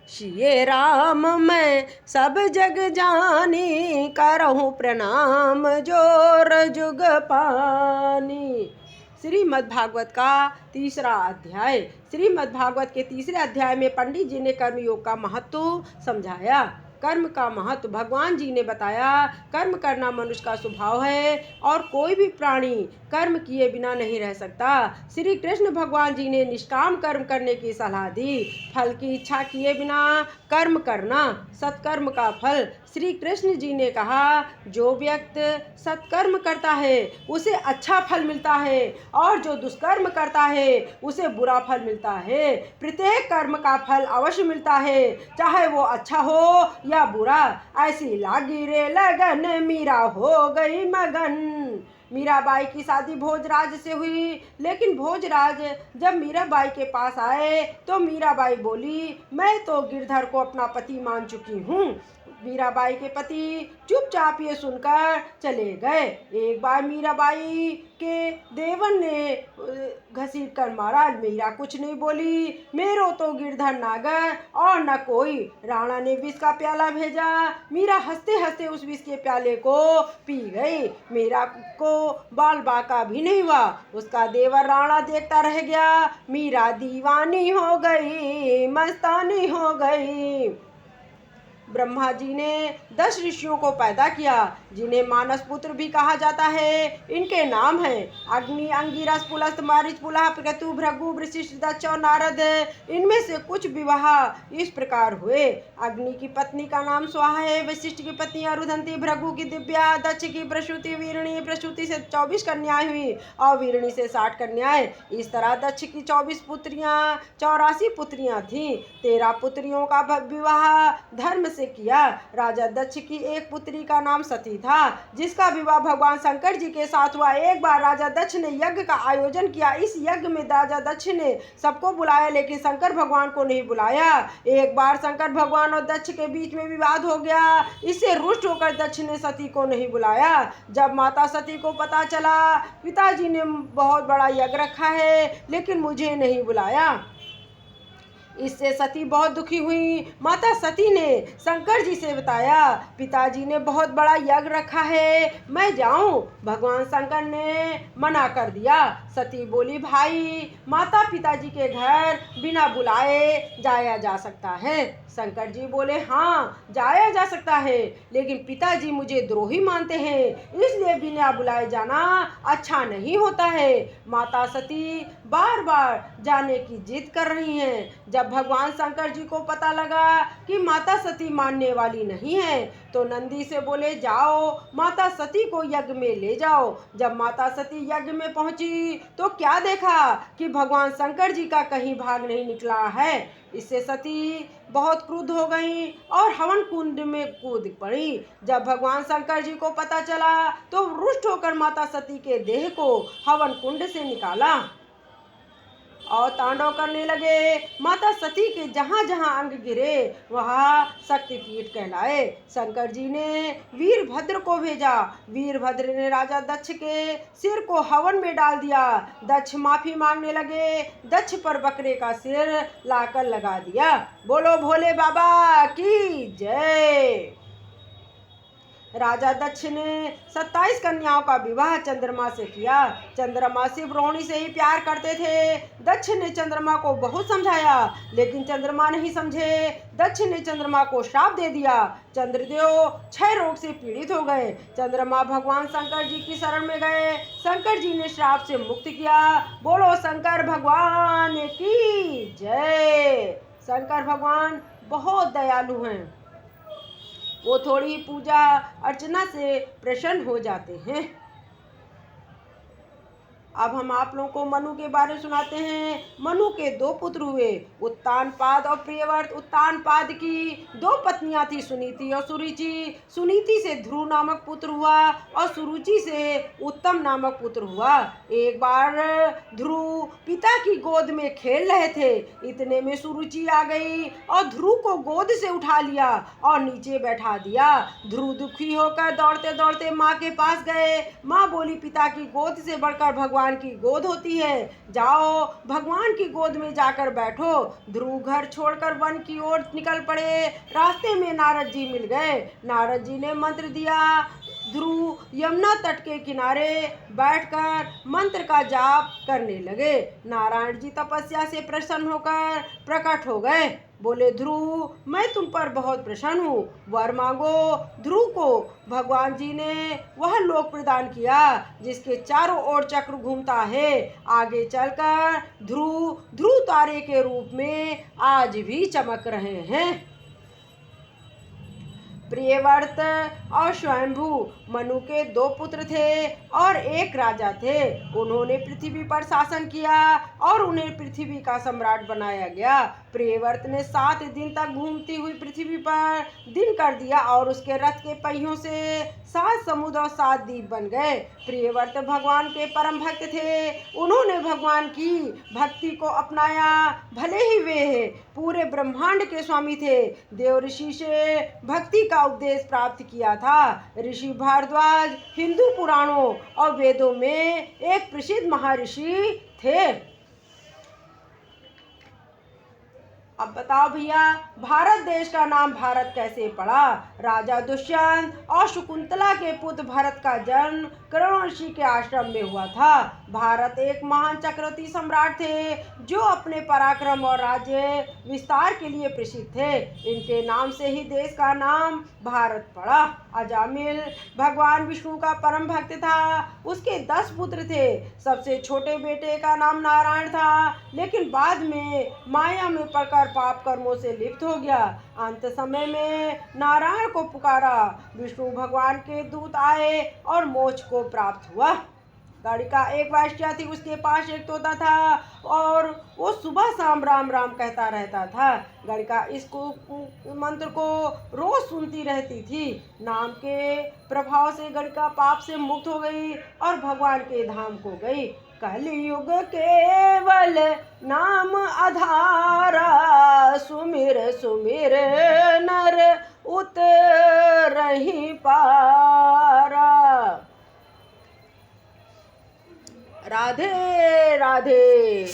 सिये राम मैं सब जग जानी, करहूँ प्रणाम जोर जुग पानी। श्रीमद् भागवत का तीसरा अध्याय। श्रीमद् भागवत के तीसरे अध्याय में पंडित जी ने कर्मयोग का महत्व समझाया। कर्म का महत्व भगवान जी ने बताया। कर्म करना मनुष्य का स्वभाव है और कोई भी प्राणी कर्म किए बिना नहीं रह सकता। श्री कृष्ण भगवान जी ने निष्काम कर्म करने की सलाह दी। फल की इच्छा किए बिना कर्म करना सत्कर्म का फल। श्री कृष्ण जी ने कहा, जो व्यक्ति सत्कर्म करता है उसे अच्छा फल मिलता है और जो दुष्कर्म करता है उसे बुरा फल मिलता है। प्रत्येक कर्म का फल अवश्य मिलता है, चाहे वो अच्छा हो या बुरा। ऐसी लागी रे लगन, मीरा हो गई मगन। मीराबाई की शादी भोजराज से हुई, लेकिन भोजराज जब मीराबाई के पास आए तो मीराबाई बोली, मैं तो गिरधर को अपना पति मान चुकी हूँ। मीराबाई के पति चुपचाप ये सुनकर चले गए। एक बार मीराबाई के देवन ने घसीट कर मारा। मीरा कुछ नहीं बोली। मेरो तो गिरधर नागर और न कोई। राणा ने विष का प्याला भेजा। मीरा हंसते हंसते उस विष के प्याले को पी गई। मीरा को बाल बाका भी नहीं हुआ। उसका देवर राणा देखता रह गया। मीरा दीवानी हो गई, मस्तानी हो गई। ब्रह्मा जी ने 10 ऋषियों को पैदा किया, जिन्हें मानस पुत्र भी कहा जाता है। इनके नाम हैं अग्नि, अंगिरस, पुलस्त, मारीच, पुलह, क्रतु, भृगु, वशिष्ठ, दक्ष और नारद। इनमें से कुछ विवाह इस प्रकार हुए। अग्नि की पत्नी का नाम स्वाहा है, वशिष्ठ की पत्नी अरुधंती, भृगु की दिव्या, दक्ष की प्रसूति, वीरणी। प्रसूति से 24 कन्याएं हुई और वीरणी से 60 कन्याएं। इस तरह दक्ष की 24 पुत्रियां, 84 पुत्रियां थीं। 13 पुत्रियों का विवाह धर्म से किया। राजा दक्ष की एक पुत्री का नाम सती था, जिसका विवाह भगवान शंकर जी के साथ हुआ। एक बार राजा दक्ष ने यज्ञ का आयोजन किया। इस यज्ञ में राजा दक्ष ने सबको बुलाया, लेकिन शंकर भगवान को नहीं बुलाया। एक बार शंकर भगवान और दक्ष के बीच में विवाद हो गया। इससे रुष्ट होकर दक्ष ने सती को नहीं बुलाया। जब माता सती को पता चला, पिताजी ने बहुत बड़ा यज्ञ रखा है लेकिन मुझे नहीं बुलाया, इससे सती बहुत दुखी हुई। माता सती ने शंकर जी से बताया, पिताजी ने बहुत बड़ा यज्ञ रखा है, मैं जाऊं? भगवान शंकर ने मना कर दिया। सती बोली, भाई, माता पिताजी के घर बिना बुलाए जाया जा सकता है। शंकर जी बोले, हाँ, जाया जा सकता है, लेकिन पिताजी मुझे द्रोही मानते हैं, इसलिए बिना बुलाए जाना अच्छा नहीं होता है। माता सती बार बार जाने की जिद कर रही हैं। जब भगवान शंकर जी को पता लगा कि माता सती मानने वाली नहीं है, तो नंदी से बोले, जाओ माता सती को यज्ञ में ले जाओ। जब माता सती यज्ञ में पहुंची तो क्या देखा कि भगवान शंकर जी का कहीं भाग नहीं निकला है। इससे सती बहुत क्रुद्ध हो गई और हवन कुंड में कूद पड़ी। जब भगवान शंकर जी को पता चला तो रुष्ट होकर माता सती के देह को हवन कुंड से निकाला और तांडव करने लगे। माता सती के जहाँ जहाँ अंग गिरे वहाँ शक्तिपीठ कहलाए। शंकर जी ने वीरभद्र को भेजा। वीरभद्र ने राजा दक्ष के सिर को हवन में डाल दिया। दक्ष माफी मांगने लगे। दक्ष पर बकरे का सिर लाकर लगा दिया। बोलो भोले बाबा की जय। राजा दक्ष ने 27 कन्याओं का विवाह चंद्रमा से किया। चंद्रमा शिव रोहिणी से ही प्यार करते थे। दक्ष ने चंद्रमा को बहुत समझाया, लेकिन चंद्रमा नहीं समझे। दक्ष ने चंद्रमा को श्राप दे दिया। चंद्रदेव क्षय रोग से पीड़ित हो गए। चंद्रमा भगवान शंकर जी की शरण में गए। शंकर जी ने श्राप से मुक्त किया। बोलो शंकर भगवान की जय। शंकर भगवान बहुत दयालु हैं। वो थोड़ी पूजा अर्चना से प्रसन्न हो जाते हैं। अब हम आप लोगों को मनु के बारे में सुनाते हैं। मनु के 2 पुत्र हुए, उत्तानपाद और प्रियव्रत। उत्तानपाद की 2 पत्नियां थी, सुनीति और सुरुचि। सुनीति से ध्रुव नामक पुत्र हुआ और सुरुचि से उत्तम नामक पुत्र हुआ। एक बार ध्रुव पिता की गोद में खेल रहे थे। इतने में सुरुचि आ गई और ध्रुव को गोद से उठा लिया और नीचे बैठा दिया। ध्रुव दुखी होकर दौड़ते दौड़ते माँ के पास गए। माँ बोली, पिता की गोद से बढ़कर भगवान भगवान की गोद होती है। जाओ भगवान की गोद में जाकर बैठो। ध्रुव घर छोड़कर वन की ओर निकल पड़े। रास्ते में नारद जी मिल गए। नारद जी ने मंत्र दिया। ध्रुव यमुना तट के किनारे बैठकर मंत्र का जाप करने लगे। नारायण जी तपस्या से प्रसन्न होकर प्रकट हो गए। बोले, ध्रुव मैं तुम पर बहुत प्रसन्न हूँ, वर मांगो। ध्रुव को भगवान जी ने वह लोक प्रदान किया जिसके चारों ओर चक्र घूमता है। आगे चलकर ध्रुव ध्रुव तारे के रूप में आज भी चमक रहे हैं। प्रियव्रत और स्वयंभू मनु के 2 पुत्र थे और एक राजा थे। उन्होंने पृथ्वी पर शासन किया और उन्हें पृथ्वी का सम्राट बनाया गया। प्रियव्रत ने 7 दिन तक घूमती हुई पृथ्वी पर दिन कर दिया और उसके रथ के पहियों से 7 समुद्र और 7 द्वीप बन गए। प्रियव्रत भगवान के परम भक्त थे। उन्होंने भगवान की भक्ति को अपनाया। भले ही वे पूरे ब्रह्मांड के स्वामी थे। देव ऋषि से भक्ति का उपदेश प्राप्त किया था। ऋषि भारद्वाज हिंदू पुराणों और वेदों में एक प्रसिद्ध महर्षि थे। अब बताओ भैया, भारत देश का नाम भारत कैसे पड़ा? राजा दुष्यंत और शकुंतला के पुत्र भरत का जन्म कर्ण ऋषि के आश्रम में हुआ था। भारत एक महान चक्रवर्ती सम्राट थे जो अपने पराक्रम और राज्य विस्तार के लिए प्रसिद्ध थे। इनके नाम से ही देश का नाम भारत पड़ा। अजामिल भगवान विष्णु का परम भक्त था। उसके 10 पुत्र थे। सबसे छोटे बेटे का नाम नारायण था, लेकिन बाद में माया में पड़कर पाप कर्मों से लिप्त हो गया। अंत समय में नारायण को पुकारा। विष्णु भगवान के दूत आए और मोक्ष को प्राप्त हुआ। गणिका एक वैश्या थी। उसके पास एक तोता था और वो सुबह शाम राम राम कहता रहता था। गणिका इसको मंत्र को रोज सुनती रहती थी। नाम के प्रभाव से गणिका पाप से मुक्त हो गई और भगवान के धाम को गई। कलयुग केवल नाम आधारा, सुमिर सुमिर नर उतरहि पारा। राधे राधे।